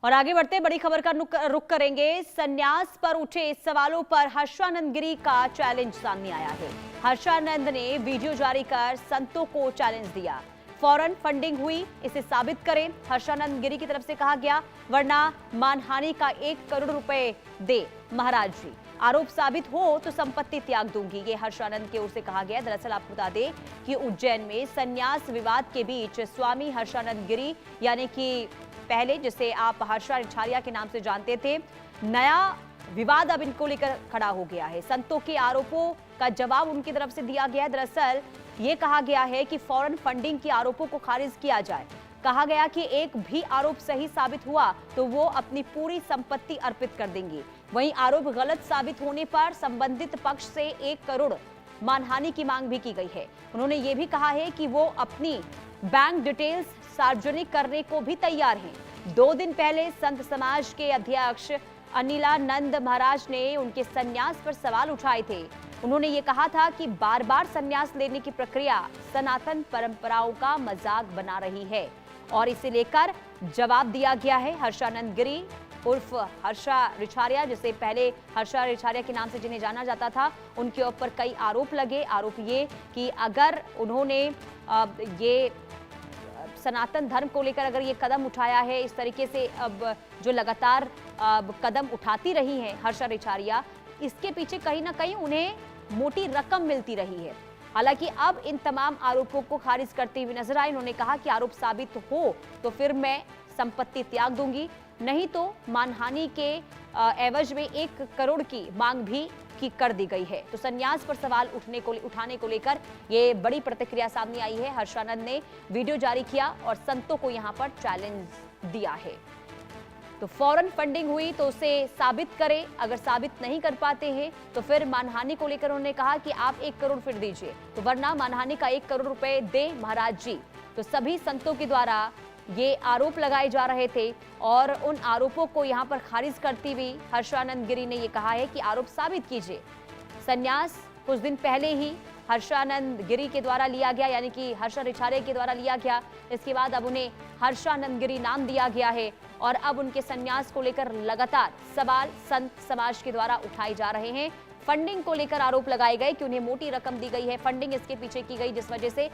और आगे बढ़ते बड़ी खबर का रुख करेंगे। संन्यास पर उठे सवालों पर हर्षानंद गिरी का चैलेंज सामने आया है। हर्षानंद ने वीडियो जारी कर संतों को चैलेंज दिया। फौरन फंडिंग हुई, इसे साबित करें, हर्षानंद गिरी की तरफ से कहा गया, वरना मानहानि का 1 करोड़ रुपए दे महाराज जी। आरोप साबित हो तो संपत्ति त्याग दूंगी, ये हर्षानंद की ओर से कहा गया। दरअसल आपको बता दें कि उज्जैन में संन्यास विवाद के बीच स्वामी हर्षानंद गिरी यानी कि पहले जिसे आप हर्षा रिछारिया के नाम से जानते थे, नया विवाद अब इनको लेकर खड़ा हो गया है। संतों के आरोपों का जवाब उनकी तरफ से दिया गया। दरअसल ये कहा गया है कि फौरन फंडिंग के आरोपों को खारिज किया जाए। कहा गया कि एक भी आरोप सही साबित हुआ तो वो अपनी पूरी संपत्ति अर्पित कर देंगी। वहीं आरोप गलत साबित होने पर संबंधित पक्ष से 1 करोड़ मानहानि की मांग भी की गई है। उन्होंने ये भी कहा है कि वो अपनी बैंक डिटेल्स सार्वजनिक करने को भी तैयार हैं। 2 दिन पहले संत समाज के अध्यक्ष अनिलानंद महाराज ने उनके संन्यास पर सवाल उठाए थे। उन्होंने ये कहा था कि बार बार संन्यास लेने की प्रक्रिया सनातन परंपराओं का मजाक बना रही है और इसे लेकर जवाब दिया गया है। हर्षानंद गिरी उर्फ हर्षा रिछारिया, जिसे पहले हर्षा रिछारिया के नाम से जिन्हें जाना जाता था, उनके ऊपर कई आरोप लगे। आरोप ये कि अगर उन्होंने ये सनातन धर्म को लेकर अगर ये कदम उठाया है, इस तरीके से अब जो लगातार कदम उठाती रही हैं हर्षा रिछारिया, इसके पीछे कहीं ना कहीं उन्हें मोटी रकम मिलती रही है। हालांकि अब इन तमाम आरोपों को खारिज करते हुए नजर आए। उन्होंने कहा कि आरोप साबित हो तो फिर मैं संपत्ति त्याग दूंगी, नहीं तो मानहानि के एवज में 1 करोड़ की मांग भी कर दी गई है। तो संन्यास पर सवाल उठाने को लेकर ये बड़ी प्रतिक्रिया सामने आई है। हर्षानंद ने वीडियो जारी किया और संतों को यहां पर चैलेंज दिया है। तो फौरन फंडिंग हुई तो उसे साबित करें, अगर साबित नहीं कर पाते हैं तो फिर मानहानि को लेकर उन्होंने कहा कि आप 1 करोड़ फिर दीजिए, तो वरना मानहानि का 1 करोड़ रुपए दे महाराज जी। तो सभी संतों के द्वारा ये आरोप लगाए जा रहे थे और उन आरोपों को यहां पर खारिज करती हुई हर्षानंद गिरी ने यह कहा है कि आरोप साबित कीजिए। संन्यास कुछ दिन पहले ही हर्षानंद गिरी के द्वारा लिया गया, यानी कि हर्षा रिछारिया के द्वारा लिया गया। इसके बाद अब उन्हें हर्षानंद गिरी नाम दिया गया है और अब उनके संन्यास को लेकर लगातार सवाल संत समाज के द्वारा उठाए जा रहे हैं। फंडिंग को लेकर आरोप लगाए गए कि उन्हें मोटी रकम दी गई है, फंडिंग इसके पीछे की गई, जिस वजह से